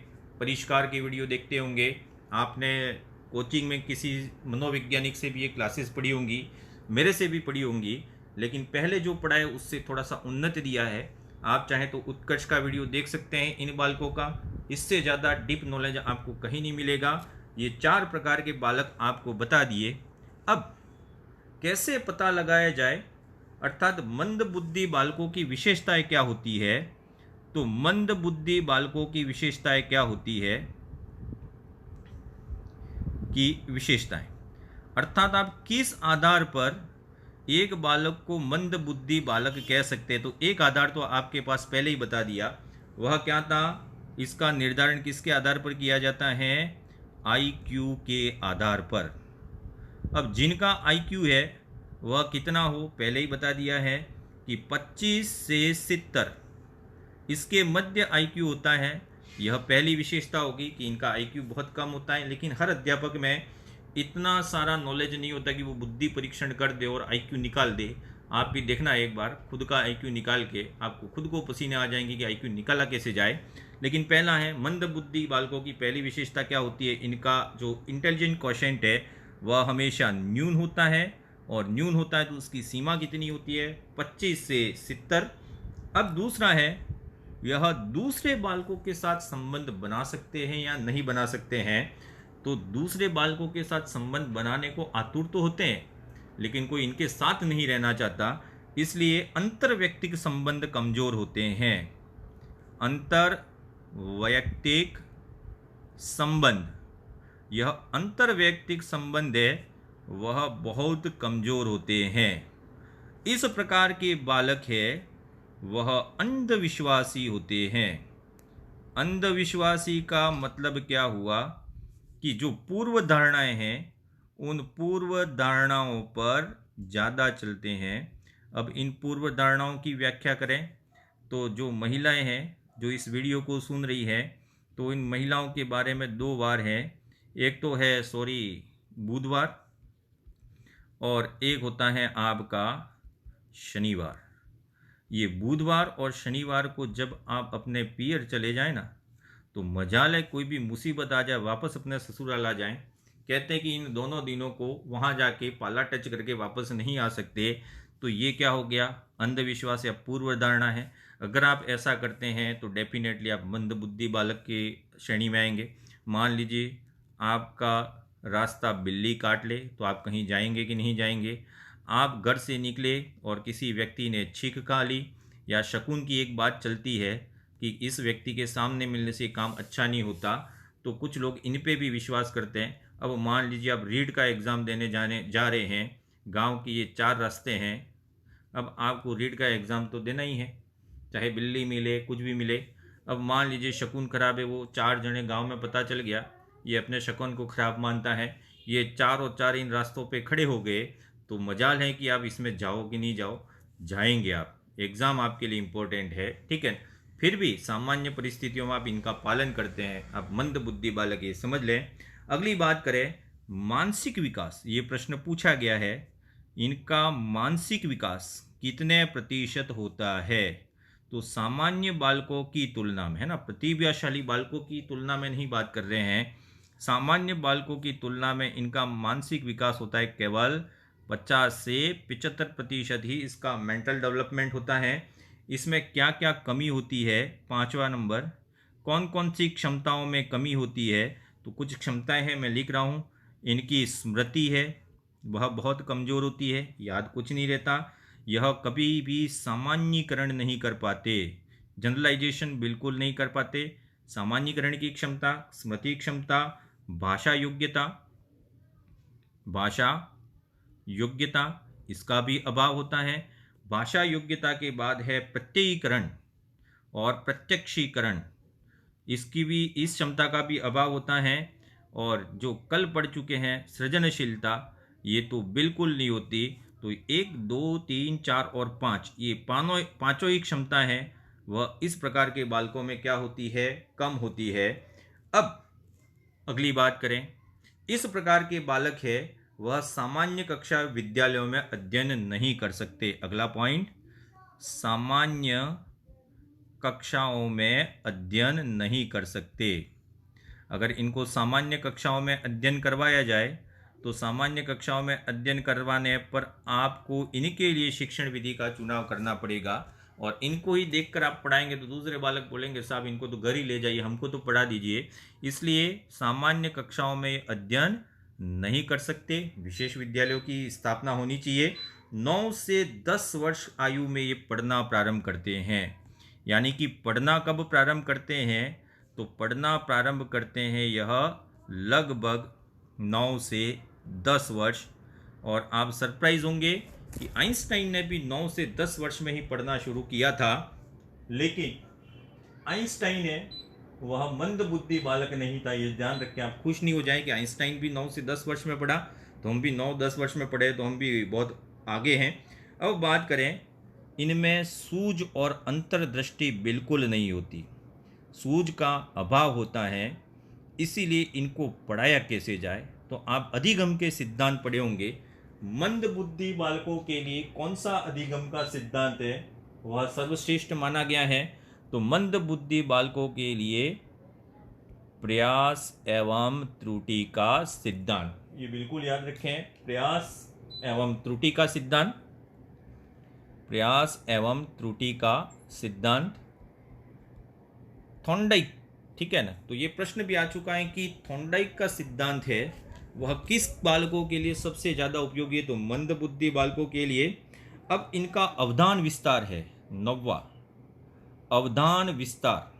परिष्कार की वीडियो देखते होंगे, आपने कोचिंग में किसी मनोवैज्ञानिक से भी ये क्लासेस पढ़ी होंगी, मेरे से भी पढ़ी होंगी, लेकिन पहले जो पढ़ा है उससे थोड़ा सा उन्नति दिया है। आप चाहें तो उत्कर्ष का वीडियो देख सकते हैं इन बालकों का, इससे ज़्यादा डीप नॉलेज आपको कहीं नहीं मिलेगा। ये 4 प्रकार के बालक आपको बता दिए। अब कैसे पता लगाया जाए, अर्थात मंद बुद्धि बालकों की विशेषताएं क्या होती है। तो मंद बुद्धि बालकों की विशेषताएं क्या होती है की विशेषताएं, अर्थात आप किस आधार पर एक बालक को मंद बुद्धि बालक कह सकते हैं। तो एक आधार तो आपके पास पहले ही बता दिया, वह क्या था? इसका निर्धारण किसके आधार पर किया जाता है? आईक्यू के आधार पर। अब जिनका आईक्यू है वह कितना हो, पहले ही बता दिया है कि 25 से 70 इसके मध्य आईक्यू होता है। यह पहली विशेषता होगी कि इनका आईक्यू बहुत कम होता है, लेकिन हर अध्यापक में इतना सारा नॉलेज नहीं होता कि वो बुद्धि परीक्षण कर दे और आईक्यू निकाल दे। आप भी देखना एक बार खुद का आईक्यू निकाल के, आपको खुद को पसीने आ जाएंगे कि आईक्यू निकाला कैसे जाए। लेकिन पहला है, मंद बुद्धि बालकों की पहली विशेषता क्या होती है? इनका जो इंटेलिजेंट क्वोशिएंट है वह हमेशा न्यून होता है, और न्यून होता है तो उसकी सीमा कितनी होती है? 25 से 70। अब दूसरा है, यह दूसरे बालकों के साथ संबंध बना सकते हैं या नहीं बना सकते हैं। तो दूसरे बालकों के साथ संबंध बनाने को आतुर तो होते हैं, लेकिन कोई इनके साथ नहीं रहना चाहता, इसलिए अंतर व्यक्तिक संबंध कमजोर होते हैं। अंतर वैयक्तिक संबंध, यह अंतर वैयक्तिक संबंध है वह बहुत कमजोर होते हैं। इस प्रकार के बालक है वह अंधविश्वासी होते हैं। अंधविश्वासी का मतलब क्या हुआ कि जो पूर्व धारणाएं हैं उन पूर्व धारणाओं पर ज़्यादा चलते हैं। अब इन पूर्व धारणाओं की व्याख्या करें तो जो महिलाएं हैं जो इस वीडियो को सुन रही है, तो इन महिलाओं के बारे में 2 वार है। एक तो है बुधवार, और एक होता है आपका शनिवार। ये बुधवार और शनिवार को जब आप अपने पियर चले जाए ना, तो मजाल है कोई भी मुसीबत आ जाए वापस अपने ससुराल आ जाएं। कहते हैं कि इन दोनों दिनों को वहाँ जाके पाला टच करके वापस नहीं आ सकते। तो ये क्या हो गया? अंधविश्वास या पूर्व धारणा है। अगर आप ऐसा करते हैं तो डेफिनेटली आप मंद बुद्धि बालक की श्रेणी में आएंगे। मान लीजिए आपका रास्ता बिल्ली काट ले तो आप कहीं जाएंगे कि नहीं जाएंगे? आप घर से निकले और किसी व्यक्ति ने छींक खा ली, या शकुन की एक बात चलती है कि इस व्यक्ति के सामने मिलने से काम अच्छा नहीं होता, तो कुछ लोग इन पे भी विश्वास करते हैं। अब मान लीजिए आप रीट का एग्ज़ाम देने जा रहे हैं, गांव की ये 4 रास्ते हैं, अब आपको रीट का एग्ज़ाम तो देना ही है, चाहे बिल्ली मिले कुछ भी मिले। अब मान लीजिए शकुन खराब है, वो 4 जने गांव में पता चल गया, ये अपने शकुन को खराब मानता है, ये 4 और 4 इन रास्तों पे खड़े हो गए, तो मजाल है कि आप इसमें जाओ कि नहीं जाओ, जाएंगे आप। एग्ज़ाम आपके लिए इम्पोर्टेंट है, ठीक है। फिर भी सामान्य परिस्थितियों में आप इनका पालन करते हैं, आप मंद बुद्धि बालक ये समझ लें। अगली बात करें मानसिक विकास, ये प्रश्न पूछा गया है, इनका मानसिक विकास कितने प्रतिशत होता है? तो सामान्य बालकों की तुलना में, है ना, प्रतिभाशाली बालकों की तुलना में नहीं बात कर रहे हैं, सामान्य बालकों की तुलना में इनका मानसिक विकास होता है केवल 50 से 75% ही इसका मेंटल डेवलपमेंट होता है। इसमें क्या क्या कमी होती है? 5वां नंबर, कौन कौन सी क्षमताओं में कमी होती है? तो कुछ क्षमताएं हैं, मैं लिख रहा हूँ। इनकी स्मृति है वह बहुत कमज़ोर होती है, याद कुछ नहीं रहता, यह कभी भी सामान्यीकरण नहीं कर पाते, जनरलाइजेशन बिल्कुल नहीं कर पाते। सामान्यीकरण की क्षमता, स्मृति क्षमता, भाषा योग्यता इसका भी अभाव होता है। भाषा योग्यता के बाद है प्रत्ययीकरण और प्रत्यक्षीकरण, इसकी भी, इस क्षमता का भी अभाव होता है। और जो कल पढ़ चुके हैं सृजनशीलता, ये तो बिल्कुल नहीं होती। तो 1, 2, 3, 4 और 5 ये पाँचों ही क्षमता है वह इस प्रकार के बालकों में क्या होती है, कम होती है। अब अगली बात करें, इस प्रकार के बालक है वह सामान्य कक्षा विद्यालयों में अध्ययन नहीं कर सकते। अगला पॉइंट, सामान्य कक्षाओं में अध्ययन नहीं कर सकते। अगर इनको सामान्य कक्षाओं में अध्ययन करवाया जाए तो सामान्य कक्षाओं में अध्ययन करवाने पर आपको इनके लिए शिक्षण विधि का चुनाव करना पड़ेगा और इनको ही देखकर आप पढ़ाएंगे तो दूसरे बालक बोलेंगे साहब इनको तो घर ही ले जाइए, हमको तो पढ़ा दीजिए। इसलिए सामान्य कक्षाओं में अध्ययन नहीं कर सकते। विशेष विद्यालयों की स्थापना होनी चाहिए। 9 से 10 वर्ष आयु में ये पढ़ना प्रारंभ करते हैं। यानी कि पढ़ना कब प्रारंभ करते हैं, तो पढ़ना प्रारंभ करते हैं यह लगभग 9 से 10 वर्ष। और आप सरप्राइज होंगे कि आइंस्टाइन ने भी 9 से 10 वर्ष में ही पढ़ना शुरू किया था, लेकिन आइंस्टाइन है वह मंद बुद्धि बालक नहीं था। ये ध्यान रखें, आप खुश नहीं हो जाए कि आइंस्टाइन भी 9 से 10 वर्ष में पढ़ा तो हम भी 9-10 वर्ष में पढ़े तो हम भी बहुत आगे हैं। अब बात करें, इनमें सूझ और अंतर्दृष्टि बिल्कुल नहीं होती, सूझ का अभाव होता है, इसीलिए इनको पढ़ाया कैसे जाए। तो आप अधिगम के सिद्धांत पढ़े होंगे। मंद बुद्धि बालकों के लिए कौन सा अधिगम का सिद्धांत है वह सर्वश्रेष्ठ माना गया है, तो मंद बुद्धि बालकों के लिए प्रयास एवं त्रुटि का सिद्धांत, ये बिल्कुल याद रखें, प्रयास एवं त्रुटि का सिद्धांत, प्रयास एवं त्रुटि का सिद्धांत थॉर्नडाइक, ठीक है ना। तो ये प्रश्न भी आ चुका है कि थॉर्नडाइक का सिद्धांत है वह किस बालकों के लिए सबसे ज़्यादा उपयोगी है, तो मंद बुद्धि बालकों के लिए। अब इनका अवधान विस्तार है 9वां, अवधान विस्तार।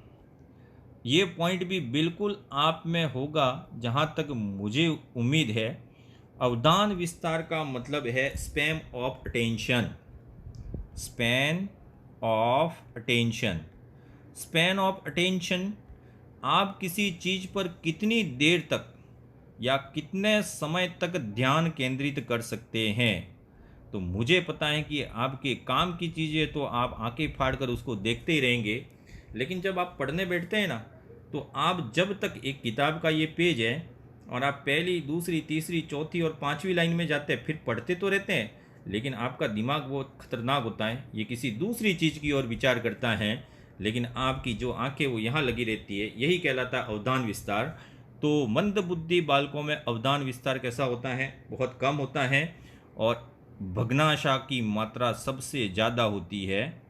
ये पॉइंट भी बिल्कुल आप में होगा जहाँ तक मुझे उम्मीद है। अवधान विस्तार का मतलब है span of attention, span of attention. Span of attention, आप किसी चीज़ पर कितनी देर तक या कितने समय तक ध्यान केंद्रित कर सकते हैं। तो मुझे पता है कि आपके काम की चीज़ें तो आप आंखें फाड़ कर उसको देखते ही रहेंगे, लेकिन जब आप पढ़ने बैठते हैं ना, तो आप जब तक एक किताब का ये पेज है और आप पहली, दूसरी, तीसरी, चौथी और 5वीं लाइन में जाते हैं, फिर पढ़ते तो रहते हैं, लेकिन आपका दिमाग बहुत खतरनाक होता है, ये किसी दूसरी चीज़ की ओर विचार करता है, लेकिन आपकी जो आंखें वो यहाँ लगी रहती है। यही कहलाता है अवधान विस्तार। तो मंद बुद्धि बालकों में अवधान विस्तार कैसा होता है, बहुत कम होता है और भग्नाशा की मात्रा सबसे ज़्यादा होती है,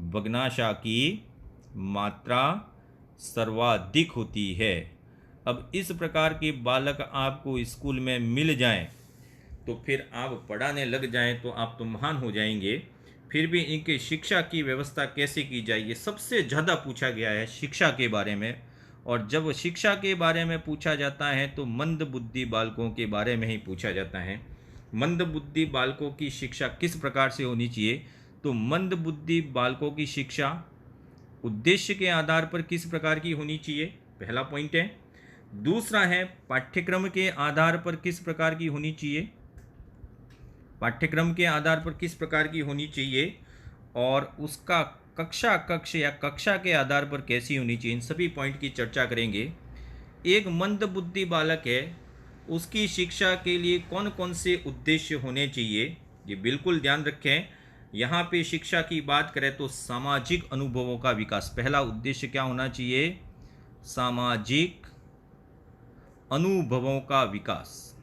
भग्नाशा की मात्रा सर्वाधिक होती है। अब इस प्रकार के बालक आपको स्कूल में मिल जाएं तो फिर आप पढ़ाने लग जाएं तो आप तो महान हो जाएंगे। फिर भी इनके शिक्षा की व्यवस्था कैसे की जाए, ये सबसे ज़्यादा पूछा गया है शिक्षा के बारे में। और जब शिक्षा के बारे में पूछा जाता है तो मंद बुद्धि बालकों के बारे में ही पूछा जाता है। मंद बुद्धि बालकों की शिक्षा किस प्रकार से होनी चाहिए, तो मंद बुद्धि बालकों की शिक्षा उद्देश्य के आधार पर किस प्रकार की होनी चाहिए, पहला पॉइंट है। दूसरा है पाठ्यक्रम के आधार पर किस प्रकार की होनी चाहिए, पाठ्यक्रम के आधार पर किस प्रकार की होनी चाहिए, और उसका कक्ष या कक्षा के आधार पर कैसी होनी चाहिए, इन सभी पॉइंट की चर्चा करेंगे। एक मंद बुद्धि बालक है, उसकी शिक्षा के लिए कौन कौन से उद्देश्य होने चाहिए, ये बिल्कुल ध्यान रखें। यहाँ पे शिक्षा की बात करें तो सामाजिक अनुभवों का विकास, पहला उद्देश्य क्या होना चाहिए, सामाजिक अनुभवों का विकास।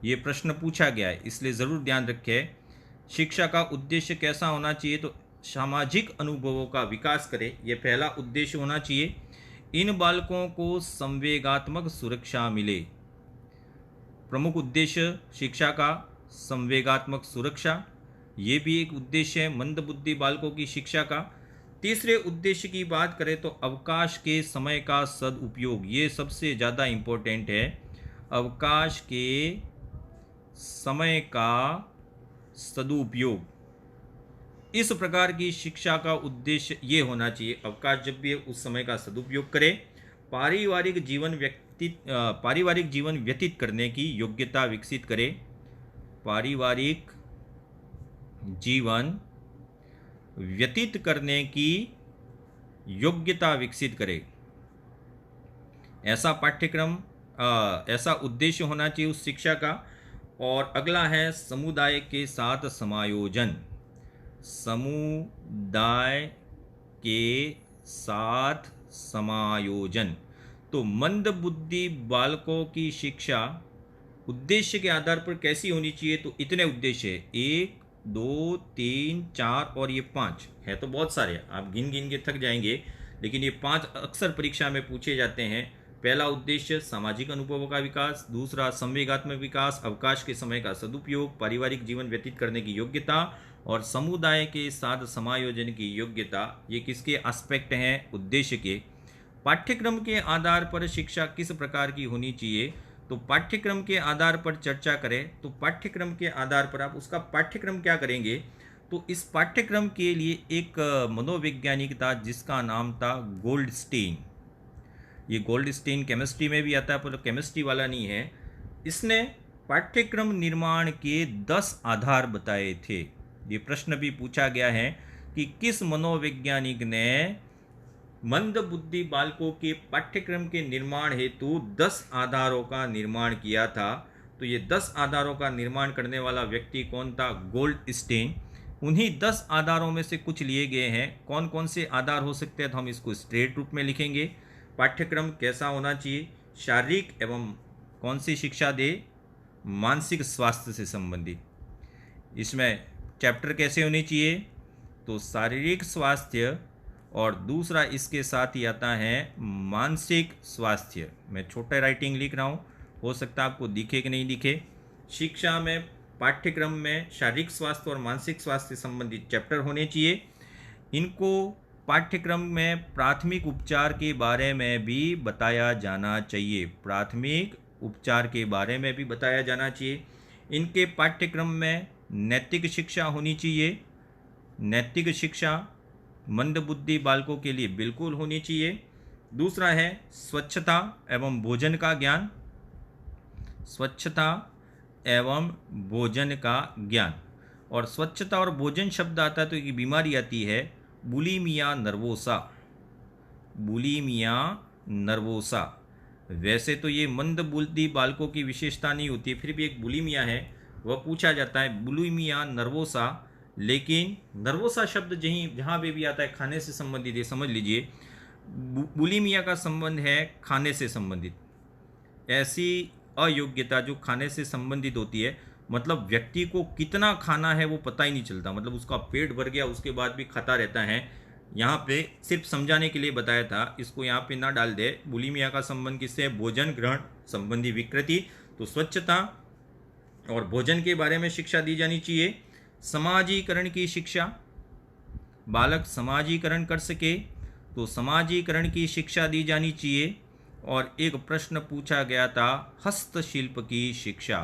ये प्रश्न पूछा गया है, इसलिए ज़रूर ध्यान रखें शिक्षा का उद्देश्य कैसा होना चाहिए, तो सामाजिक अनुभवों का विकास करे, ये पहला उद्देश्य होना चाहिए। इन बालकों को संवेगात्मक सुरक्षा मिले, प्रमुख उद्देश्य शिक्षा का संवेगात्मक सुरक्षा, ये भी एक उद्देश्य है मंद बुद्धि बालकों की शिक्षा का। तीसरे उद्देश्य की बात करें तो अवकाश के समय का सदुपयोग, ये सबसे ज़्यादा इम्पोर्टेंट है। अवकाश के समय का सदुपयोग, इस प्रकार की शिक्षा का उद्देश्य ये होना चाहिए। अवकाश जब भी उस समय का सदुपयोग करे। पारिवारिक जीवन व्यतीत करने की योग्यता विकसित करे, पारिवारिक जीवन व्यतीत करने की योग्यता विकसित करे। ऐसा पाठ्यक्रम ऐसा उद्देश्य होना चाहिए उस शिक्षा का। और अगला है समुदाय के साथ समायोजन। समुदाय के साथ समायोजन। तो मंदबुद्धि बालकों की शिक्षा उद्देश्य के आधार पर कैसी होनी चाहिए? तो इतने उद्देश्य है, 1 2 3 4 और ये 5 है। तो बहुत सारे, आप गिन गिन के थक जाएंगे, लेकिन ये 5 अक्सर परीक्षा में पूछे जाते हैं। पहला उद्देश्य सामाजिक अनुभवों का विकास, दूसरा संवेगात्मक विकास, अवकाश के समय का सदुपयोग, पारिवारिक जीवन व्यतीत करने की योग्यता और समुदाय के साथ समायोजन की योग्यता। ये किसके एस्पेक्ट हैं? उद्देश्य के। पाठ्यक्रम के आधार पर शिक्षा किस प्रकार की होनी चाहिए? तो पाठ्यक्रम के आधार पर चर्चा करें। तो पाठ्यक्रम के आधार पर आप उसका पाठ्यक्रम क्या करेंगे? तो इस पाठ्यक्रम के लिए एक मनोवैज्ञानिक था जिसका नाम था गोल्डस्टीन। ये गोल्डस्टीन केमिस्ट्री में भी आता है, पर केमिस्ट्री वाला नहीं है। इसने पाठ्यक्रम निर्माण के 10 आधार बताए थे। ये प्रश्न भी पूछा गया है कि किस मनोवैज्ञानिक ने मंदबुद्धि बालकों के पाठ्यक्रम के निर्माण हेतु 10 आधारों का निर्माण किया था। तो ये 10 आधारों का निर्माण करने वाला व्यक्ति कौन था? गोल्डस्टीन। उन्हीं 10 आधारों में से कुछ लिए गए हैं। कौन कौन से आधार हो सकते हैं? तो हम इसको स्ट्रेट रूप में लिखेंगे। पाठ्यक्रम कैसा होना चाहिए? शारीरिक एवं कौन सी शिक्षा दे? मानसिक स्वास्थ्य से संबंधित। इसमें चैप्टर कैसे होने चाहिए? तो शारीरिक स्वास्थ्य, और दूसरा इसके साथ ही आता है मानसिक स्वास्थ्य। मैं छोटा राइटिंग लिख रहा हूँ, हो सकता है आपको दिखे कि नहीं दिखे। शिक्षा में पाठ्यक्रम में शारीरिक स्वास्थ्य और मानसिक स्वास्थ्य से संबंधित चैप्टर होने चाहिए। इनको पाठ्यक्रम में प्राथमिक उपचार के बारे में भी बताया जाना चाहिए। प्राथमिक उपचार के बारे में भी बताया जाना चाहिए। इनके पाठ्यक्रम में नैतिक शिक्षा होनी चाहिए। नैतिक शिक्षा मंदबुद्धि बालकों के लिए बिल्कुल होनी चाहिए। दूसरा है स्वच्छता एवं भोजन का ज्ञान। स्वच्छता एवं भोजन का ज्ञान। और स्वच्छता और भोजन शब्द आता है तो एक बीमारी आती है, बुलिमिया नर्वोसा। Bulimia nervosa. वैसे तो ये मंदबुद्धि बालकों की विशेषता नहीं होती है, फिर भी एक बुलिमिया है, वह पूछा जाता है, बुलिमिया नर्वोसा। लेकिन नर्वोसा शब्द जहाँ पे भी आता है खाने से संबंधित है, समझ लीजिए। बुलिमिया का संबंध है खाने से संबंधित। ऐसी अयोग्यता जो खाने से संबंधित होती है, मतलब व्यक्ति को कितना खाना है वो पता ही नहीं चलता, मतलब उसका पेट भर गया उसके बाद भी खाता रहता है। यहाँ पे सिर्फ समझाने के लिए बताया था, इसको यहाँ पे ना डाल दे। बुलिमिया का संबंध किससे? भोजन ग्रहण संबंधी विकृति। तो स्वच्छता और भोजन के बारे में शिक्षा दी जानी चाहिए। समाजीकरण की शिक्षा, बालक समाजीकरण कर सके तो समाजीकरण की शिक्षा दी जानी चाहिए। और एक प्रश्न पूछा गया था हस्तशिल्प की शिक्षा।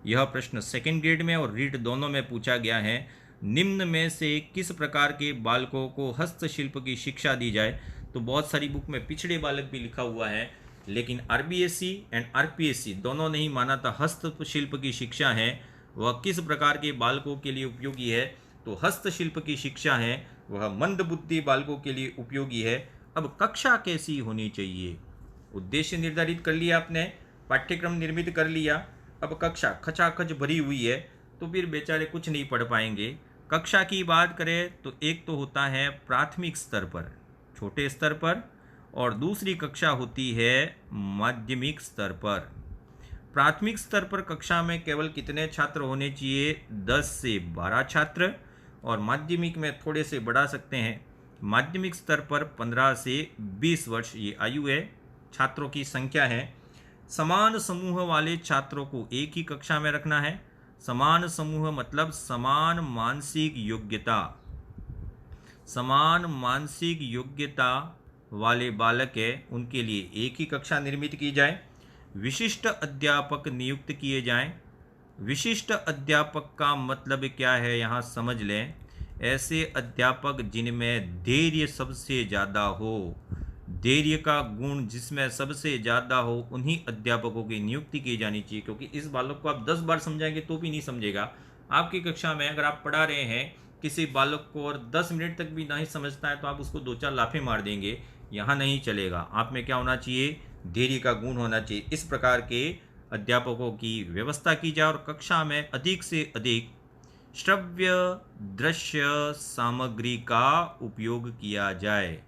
यह प्रश्न सेकंड ग्रेड में और रीट दोनों में पूछा गया है। निम्न में से किस प्रकार के बालकों को हस्तशिल्प की शिक्षा दी जाए? तो बहुत सारी बुक में पिछड़े बालक भी लिखा हुआ है, लेकिन आरबीएससी एंड आरपीएससी दोनों ने ही माना था हस्तशिल्प की शिक्षा है वह किस प्रकार के बालकों के लिए उपयोगी है। तो हस्तशिल्प की शिक्षा है वह मंदबुद्धि बालकों के लिए उपयोगी है। अब कक्षा कैसी होनी चाहिए? उद्देश्य निर्धारित कर लिया आपने, पाठ्यक्रम निर्मित कर लिया। अब कक्षा खचाखच भरी हुई है तो फिर बेचारे कुछ नहीं पढ़ पाएंगे। कक्षा की बात करें तो एक तो होता है प्राथमिक स्तर पर, छोटे स्तर पर, और दूसरी कक्षा होती है माध्यमिक स्तर पर। प्राथमिक स्तर पर कक्षा में केवल कितने छात्र होने चाहिए? 10 से 12 छात्र। और माध्यमिक में थोड़े से बढ़ा सकते हैं। माध्यमिक स्तर पर 15 से 20 वर्ष ये आयु है, छात्रों की संख्या है। समान समूह वाले छात्रों को एक ही कक्षा में रखना है। समान समूह मतलब समान मानसिक योग्यता। समान मानसिक योग्यता वाले बालक है उनके लिए एक ही कक्षा निर्मित की जाए। विशिष्ट अध्यापक नियुक्त किए जाएं। विशिष्ट अध्यापक का मतलब क्या है यहाँ समझ लें। ऐसे अध्यापक जिनमें धैर्य सबसे ज़्यादा हो, धैर्य का गुण जिसमें सबसे ज़्यादा हो, उन्हीं अध्यापकों की नियुक्ति की जानी चाहिए। क्योंकि इस बालक को आप 10 बार समझाएंगे तो भी नहीं समझेगा, आपकी कक्षा में अगर आप पढ़ा रहे हैं किसी बालक को और 10 मिनट तक भी नहीं समझता है तो आप उसको 2-4 लाफे मार देंगे, यहाँ नहीं चलेगा। आप में क्या होना चाहिए? धैर्य का गुण होना चाहिए। इस प्रकार के अध्यापकों की व्यवस्था की जाए और कक्षा में अधिक से अधिक श्रव्य दृश्य सामग्री का उपयोग किया जाए।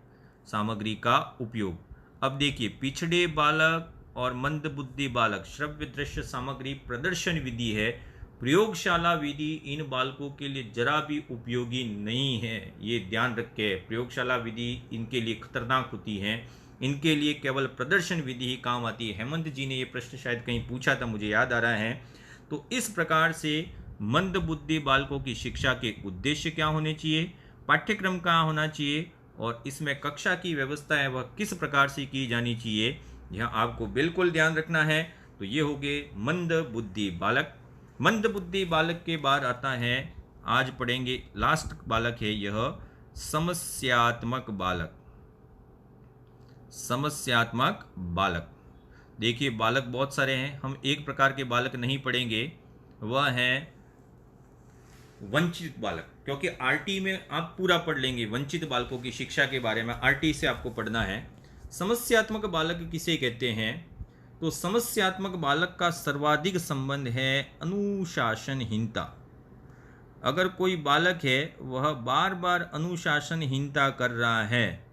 सामग्री का उपयोग। अब देखिए, पिछड़े बालक और मंदबुद्धि बालक, श्रव्य दृश्य सामग्री प्रदर्शन विधि है, प्रयोगशाला विधि इन बालकों के लिए जरा भी उपयोगी नहीं है। ये ध्यान रखें, प्रयोगशाला विधि इनके लिए खतरनाक होती है। इनके लिए केवल प्रदर्शन विधि ही काम आती है। हेमंत जी ने ये प्रश्न शायद कहीं पूछा था, मुझे याद आ रहा है। तो इस प्रकार से मंदबुद्धि बालकों की शिक्षा के उद्देश्य क्या होने चाहिए, पाठ्यक्रम क्या होना चाहिए और इसमें कक्षा की व्यवस्था है वह किस प्रकार से की जानी चाहिए, यह आपको बिल्कुल ध्यान रखना है। तो ये हो गए मंदबुद्धि बालक। मंदबुद्धि बालक के बाद आता है, आज पढ़ेंगे लास्ट बालक है यह समस्यात्मक बालक। समस्यात्मक बालक। देखिए, बालक बहुत सारे हैं, हम एक प्रकार के बालक नहीं पढ़ेंगे, वह है वंचित बालक। क्योंकि आरटी में आप पूरा पढ़ लेंगे वंचित बालकों की शिक्षा के बारे में, आरटी से आपको पढ़ना है। समस्यात्मक बालक किसे कहते हैं? तो समस्यात्मक बालक का सर्वाधिक संबंध है अनुशासनहीनता। अगर कोई बालक है वह बार बार अनुशासनहीनता कर रहा है,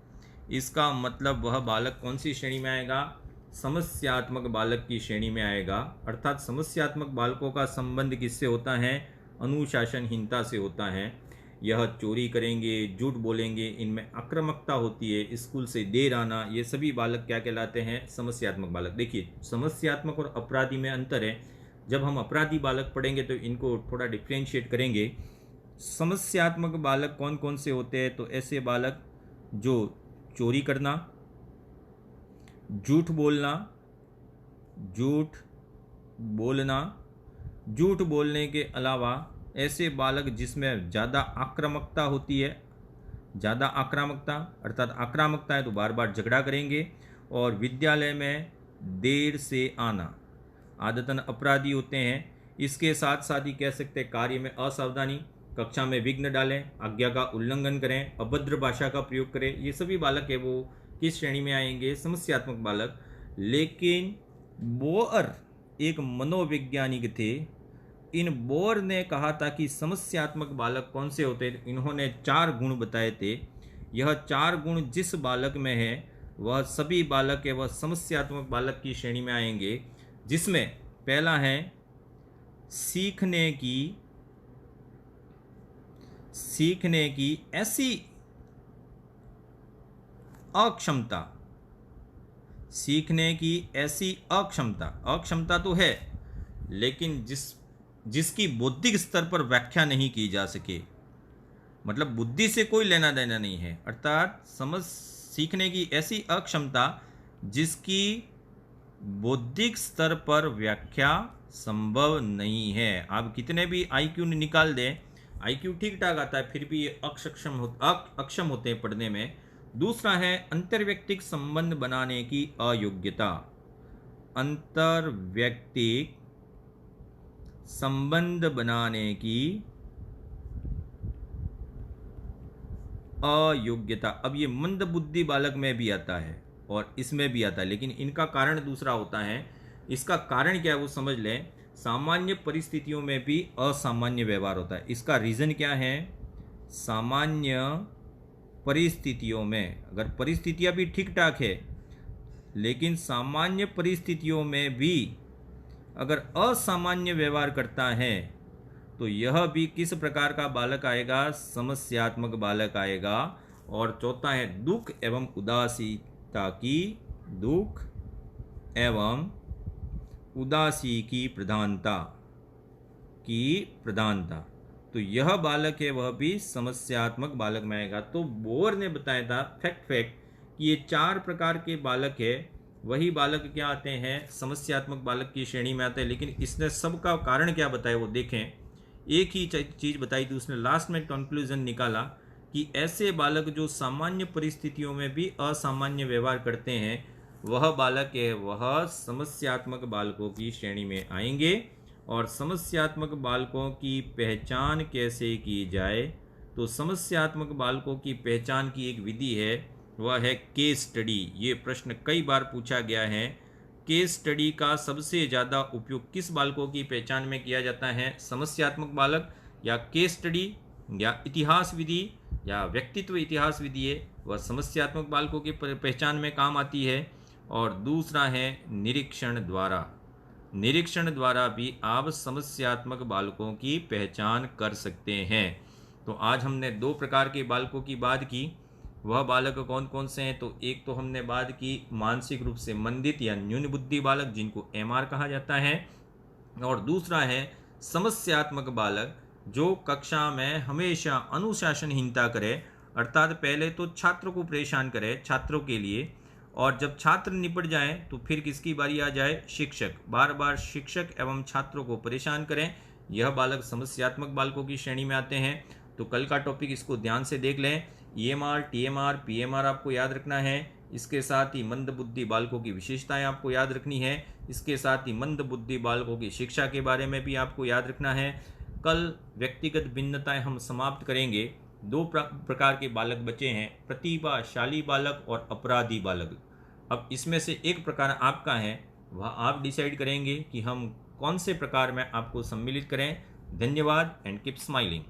इसका मतलब वह बालक कौन सी श्रेणी में आएगा? समस्यात्मक बालक की श्रेणी में आएगा। अर्थात समस्यात्मक बालकों का संबंध किससे होता है? अनुशासनहीनता से होता है। यह चोरी करेंगे, झूठ बोलेंगे, इनमें आक्रामकता होती है, स्कूल से देर आना, ये सभी बालक क्या कहलाते हैं? समस्यात्मक बालक। देखिए, समस्यात्मक और अपराधी में अंतर है। जब हम अपराधी बालक पढ़ेंगे तो इनको थोड़ा डिफ्रेंशिएट करेंगे। समस्यात्मक बालक कौन कौन से होते हैं? तो ऐसे बालक जो चोरी करना, झूठ बोलना, झूठ बोलने के अलावा ऐसे बालक जिसमें ज़्यादा आक्रामकता होती है, ज़्यादा आक्रामकता अर्थात आक्रामकता है तो बार बार झगड़ा करेंगे, और विद्यालय में देर से आना, आदतन अपराधी होते हैं। इसके साथ साथ ही कह सकते हैं कार्य में असावधानी, कक्षा में विघ्न डालें, आज्ञा का उल्लंघन करें, अभद्र भाषा का प्रयोग करें, ये सभी बालक है वो किस श्रेणी में आएंगे? समस्यात्मक बालक। लेकिन बोअर एक मनोवैज्ञानिक थे, इन बोअर ने कहा था कि समस्यात्मक बालक कौन से होते हैं? इन्होंने 4 गुण बताए थे। यह 4 गुण जिस बालक में है वह सभी बालक है वह समस्यात्मक बालक की श्रेणी में आएंगे, जिसमें पहला है सीखने की ऐसी अक्षमता। सीखने की ऐसी अक्षमता तो है, लेकिन जिसकी बौद्धिक स्तर पर व्याख्या नहीं की जा सके, मतलब बुद्धि से कोई लेना देना नहीं है। अर्थात सीखने की ऐसी अक्षमता जिसकी बौद्धिक स्तर पर व्याख्या संभव नहीं है। आप कितने भी आईक्यू निकाल दें, आईक्यू ठीक ठाक आता है, फिर भी ये अक्षम होते हैं पढ़ने में। दूसरा है अंतर्व्यक्तिक संबंध बनाने की अयोग्यता। अंतर्व्यक्तिक संबंध बनाने की अयोग्यता। अब ये मंदबुद्धि बालक में भी आता है और इसमें भी आता है, लेकिन इनका कारण दूसरा होता है। इसका कारण क्या है वो समझ लें। सामान्य परिस्थितियों में भी असामान्य व्यवहार होता है। इसका रीज़न क्या है? सामान्य परिस्थितियों में अगर परिस्थितियां भी ठीक ठाक है, लेकिन सामान्य परिस्थितियों में भी अगर असामान्य व्यवहार करता है तो यह भी किस प्रकार का बालक आएगा? समस्यात्मक बालक आएगा। और चौथा है दुख एवं उदासी की प्रधानता। तो यह बालक है वह भी समस्यात्मक बालक में आएगा। तो बोर ने बताया था फैक्ट कि ये 4 प्रकार के बालक है, वही बालक क्या आते हैं? समस्यात्मक बालक की श्रेणी में आते हैं। लेकिन इसने सबका कारण क्या बताया वो देखें। एक ही चीज़ बताई थी, उसने लास्ट में कंक्लूजन निकाला कि ऐसे बालक जो सामान्य परिस्थितियों में भी असामान्य व्यवहार करते हैं वह बालक है वह समस्यात्मक बालकों की श्रेणी में आएंगे। और समस्यात्मक बालकों की पहचान कैसे की जाए? तो समस्यात्मक बालकों की पहचान की एक विधि है, वह है केस स्टडी। ये प्रश्न कई बार पूछा गया है। केस स्टडी का सबसे ज़्यादा उपयोग किस बालकों की पहचान में किया जाता है? समस्यात्मक बालक, या केस स्टडी, या इतिहास विधि, या व्यक्तित्व इतिहास विधि है वह समस्यात्मक बालकों की पहचान में काम आती है। और दूसरा है निरीक्षण द्वारा। निरीक्षण द्वारा भी आप समस्यात्मक बालकों की पहचान कर सकते हैं। तो आज हमने दो प्रकार के बालकों की बात की। वह बालक कौन कौन से हैं? तो एक तो हमने बात की मानसिक रूप से मंदित या न्यून बुद्धि बालक, जिनको एमआर कहा जाता है। और दूसरा है समस्यात्मक बालक, जो कक्षा में हमेशा अनुशासनहीनता करे, अर्थात पहले तो छात्रों को परेशान करे छात्रों के लिए, और जब छात्र निपट जाएं तो फिर किसकी बारी आ जाए? शिक्षक। बार बार शिक्षक एवं छात्रों को परेशान करें, यह बालक समस्यात्मक बालकों की श्रेणी में आते हैं। तो कल का टॉपिक इसको ध्यान से देख लें। ईएमआर, टीएमआर, पीएमआर आपको याद रखना है। इसके साथ ही मंद बुद्धि बालकों की विशेषताएं आपको याद रखनी है। इसके साथ ही मंद बुद्धि बालकों की शिक्षा के बारे में भी आपको याद रखना है। कल व्यक्तिगत भिन्नताएं हम समाप्त करेंगे। दो प्रकार के बालक बचे हैं, प्रतिभाशाली बालक और अपराधी बालक। अब इसमें से एक प्रकार आपका है, वह आप डिसाइड करेंगे कि हम कौन से प्रकार में आपको सम्मिलित करें। धन्यवाद एंड कीप स्माइलिंग।